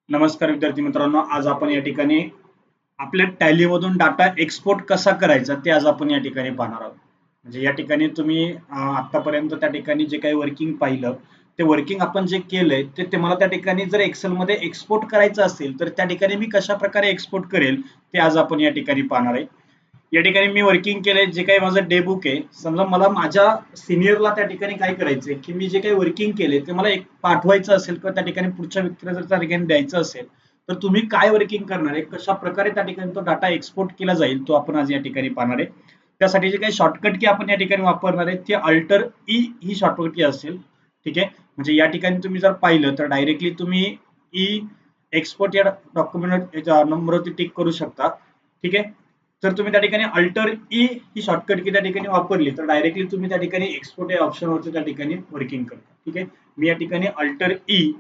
नमस्कार विद्यार्थी मित्रांनो, आज आपण या ठिकाणी आपल्या टॅलीमधून डाटा एक्सपोर्ट कसा करायचा ते आज आपण या ठिकाणी पाहणार आहोत. म्हणजे या ठिकाणी तुम्ही आतापर्यंत त्या ठिकाणी जे काही वर्किंग पाहिलं ते वर्किंग आपण जे केलंय ते मला त्या ठिकाणी जर एक्सेल मध्ये एक्सपोर्ट करायचं असेल तर त्या ठिकाणी मी कशा प्रकारे एक्सपोर्ट करेल ते आज आपण या ठिकाणी पाहणार आहे. या ठिकाणी मी वर्किंग केलंय, जे काही माझं डे बुक आहे. समजा मला माझ्या सिनियरला त्या ठिकाणी काय करायचंय की मी जे काही वर्किंग केले ते मला एक पाठवायचं असेल किंवा त्या ठिकाणी पुढच्या व्यक्तीला जर त्या ठिकाणी द्यायचं असेल तर तुम्ही काय वर्किंग करणार आहे, कशा प्रकारे त्या ठिकाणी तो डाटा एक्सपोर्ट केला जाईल तो आपण आज या ठिकाणी पाहणार आहे. त्यासाठी जे काही शॉर्टकट की आपण या ठिकाणी वापरणार आहे ते अल्टर ई ही शॉर्टकट की असेल. ठीक आहे, म्हणजे या ठिकाणी तुम्ही जर पाहिलं तर डायरेक्टली तुम्ही ई एक्सपोर्ट या डॉक्युमेंट नंबरवरती टिक करू शकता. ठीक आहे, जर तुम्ही त्या ठिकाणी अल्टर ई ही शॉर्टकट की त्या ठिकाणी वापरली तर डायरेक्टली तुम्ही त्या ठिकाणी एक्सपोर्ट या ऑप्शनवरती त्या ठिकाणी वर्किंग करता. ठीक आहे, मी या ठिकाणी अल्टर ई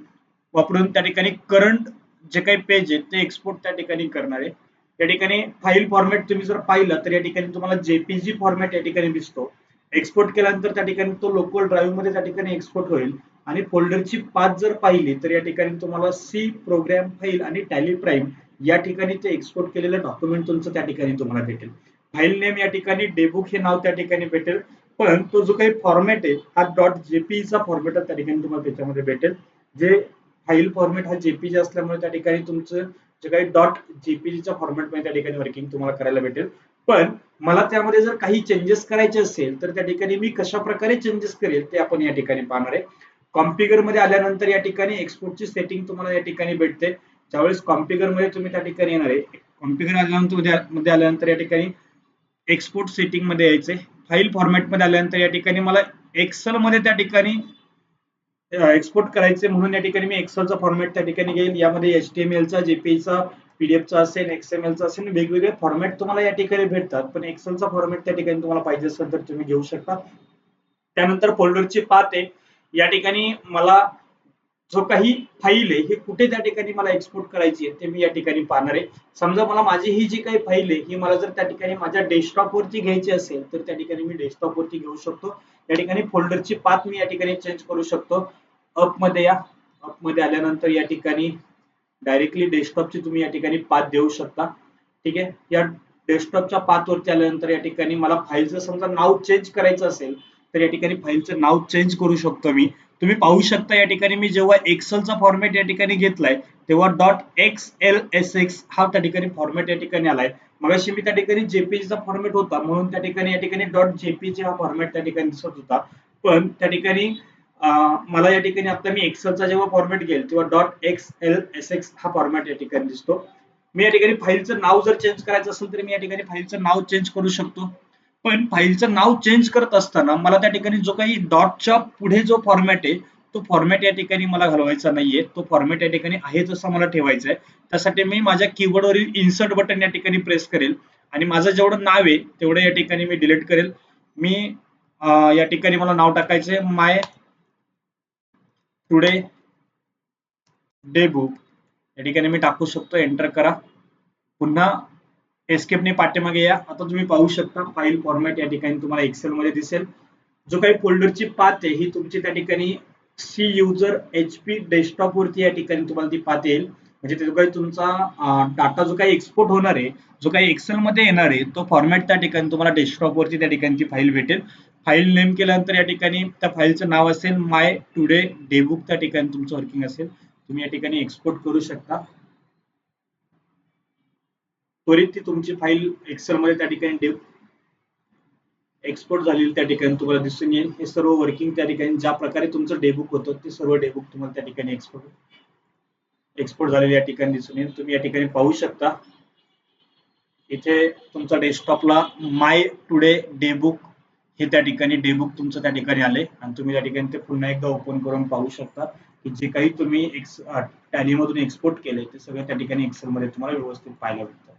वापरून त्या ठिकाणी करंट जे काही पेज आहे ते एक्सपोर्ट त्या ठिकाणी करणार आहे. या ठिकाणी फाईल फॉर्मॅट तुम्ही जर पाहिलं तर या ठिकाणी तुम्हाला जेपीजी फॉर्मॅट या ठिकाणी दिसतो. एक्सपोर्ट केल्यानंतर त्या ठिकाणी तो लोकल ड्राईव्ह मध्ये त्या ठिकाणी एक्सपोर्ट होईल. आणि फोल्डरची पाथ जर पाहिली तर या ठिकाणी तुम्हाला सी प्रोग्राम फाईल आणि टॅली प्राईम या ठिकाणी ते एक्सपोर्ट केलेलं डॉक्युमेंट तुमचं त्या ठिकाणी तुम्हाला भेटेल. फाईल नेम या ठिकाणी डेबुक हे नाव त्या ठिकाणी भेटेल, पण तो जो काही फॉर्मॅट आहे हा डॉट जेपीचा फॉर्मॅट त्या ठिकाणी तुम्हाला त्याच्यामध्ये भेटेल. जे फाईल फॉर्मॅट हा जेपीजी असल्यामुळे त्या ठिकाणी तुमचं जे काही डॉट जेपीजीच्या फॉर्मॅटमध्ये त्या ठिकाणी वर्किंग तुम्हाला करायला भेटेल. पण मला त्यामध्ये जर काही चेंजेस करायचे असेल तर त्या ठिकाणी मी कशा प्रकारे चेंजेस करेल ते आपण या ठिकाणी पाहणार आहे. कॉन्फिगर मध्ये आल्यानंतर या ठिकाणी एक्सपोर्टची सेटिंग तुम्हाला या ठिकाणी भेटते. ज्यावेळेस कॉन्फिगर मध्ये तुम्ही त्या ठिकाणी येणार आहे, कॉन्फिगर मध्ये आल्यानंतर या ठिकाणी एक्सपोर्ट सेटिंग मध्ये यायचंय. फाईल फॉर्मॅट मध्ये आल्यानंतर या ठिकाणी मला एक्सेल मध्ये त्या ठिकाणी एक्सपोर्ट करायचे म्हणून या ठिकाणी मी एक्सेलचा फॉर्मॅट त्या ठिकाणी घेईल. यामध्ये एचटीएमएलचा, जेपीईचा, पीडीएफचा असेल, एक्सएमएलचा असेल, वेगवेगळे फॉर्मॅट तुम्हाला या ठिकाणी भेटतात. पण एक्सेलचा फॉर्मॅट त्या ठिकाणी तुम्हाला पाहिजे असेल तर तुम्ही घेऊ शकता. त्यानंतर फोल्डरची पाथ आहे. या ठिकाणी मला जो काही फाईल आहे हे कुठे त्या ठिकाणी मला एक्सपोर्ट करायची आहे ते मी या ठिकाणी पाहणार आहे. समजा मला माझी ही जी काही फाईल आहे ही मला जर त्या ठिकाणी माझ्या डेस्कटॉप वरती घ्यायची असेल तर त्या ठिकाणी मी डेस्कटॉप वरती घेऊ शकतो. या ठिकाणी फोल्डरची पाथ मी या ठिकाणी चेंज करू शकतो. अप मध्ये या, अप मध्ये आल्यानंतर या ठिकाणी डायरेक्टली डेस्कटॉपची तुम्ही या ठिकाणी पाथ देऊ शकता. ठीक आहे, या डेस्कटॉपच्या पाथ वरती आल्यानंतर या ठिकाणी मला फाईलचं समजा नाव चेंज करायचं असेल तर या ठिकाणी फाईलचं नाव चेंज करू शकतो मी. तुम्ही पाहू शकता या ठिकाणी मी जेव्हा एक्सेलचा फॉर्मॅट या ठिकाणी घेतलाय तेव्हा डॉट XLSX हा त्या ठिकाणी फॉर्मॅट या ठिकाणी आलाय. मगाशी मी त्या ठिकाणी जेपीजीचा फॉर्मॅट होता म्हणून त्या ठिकाणी या ठिकाणी डॉट जेपीजी हा फॉर्मॅट त्या ठिकाणी दिसत होता. पण त्या ठिकाणी मला या ठिकाणी आता मी एक्सेलचा जेव्हा फॉर्मॅट घेईल तेव्हा डॉट XLSX हा फॉर्मॅट या ठिकाणी दिसतो. मी या ठिकाणी फाईलचं नाव जर चेंज करायचं असेल तर मी या ठिकाणी फाईलचं नाव चेंज करू शकतो. पण फाईलचं नाव चेंज करत असताना मला त्या ठिकाणी जो काही डॉटच्या पुढे जो फॉर्मॅट आहे तो फॉर्मॅट या ठिकाणी मला घालवायचा नाहीये. तो फॉर्मॅट या ठिकाणी आहे तसा मला ठेवायचा आहे. त्यासाठी मी माझ्या कीबोर्डवरील इन्सर्ट बटन या ठिकाणी प्रेस करेल आणि माझं जेवढं नाव आहे तेवढं या ठिकाणी मी डिलीट करेल. मी या ठिकाणी मला नाव टाकायचंय माय टुडे डे बुक. या ठिकाणी मी टाकू शकतो, एंटर करा. पुन्हा एस्केपने पाठीमागे या. आता तुम्ही पाहू शकता फाईल फॉर्मॅट या ठिकाणी तुम्हाला एक्सेल मध्ये दिसेल. जो काही फोल्डरची पाथ आहे ही तुमची त्या ठिकाणी सी युजर एचपी डेस्कटॉप वरती या ठिकाणी तुम्हाला ती पाथ येईल. म्हणजे जो काही तुमचा डाटा जो काही एक्सपोर्ट होणार आहे, जो काही एक्सेल मध्ये येणार आहे तो फॉर्मॅट त्या ठिकाणी तुम्हाला डेस्कटॉप वरती त्या ठिकाणी ती फाईल भेटेल. फाईल नेम केल्यानंतर या ठिकाणी त्या फाईलचं नाव असेल माय टुडे डे बुक, त्या ठिकाणी तुमचं वर्किंग असेल. तुम्ही या ठिकाणी एक्सपोर्ट करू शकता. त्वरित ती तुमची फाईल एक्सेल मध्ये त्या ठिकाणी एक्सपोर्ट झालेली त्या ठिकाणी तुम्हाला दिसून येईल. हे सर्व वर्किंग त्या ठिकाणी ज्या प्रकारे तुमचं डेबुक होतं ते सर्व डेबुक तुम्हाला त्या ठिकाणी एक्सपोर्ट झालेले या ठिकाणी दिसून येईल. तुम्ही या ठिकाणी पाहू शकता इथे तुमच्या डेस्कटॉपला माय टुडे डेबुक हे त्या ठिकाणी डेबुक तुमचं त्या ठिकाणी आले आणि तुम्ही त्या ठिकाणी ते पुन्हा एकदा ओपन करून पाहू शकता की जे काही तुम्ही टॅली मधून एक्सपोर्ट केले ते सगळं त्या ठिकाणी एक्सेल मध्ये तुम्हाला व्यवस्थित पाहायला भेटतं.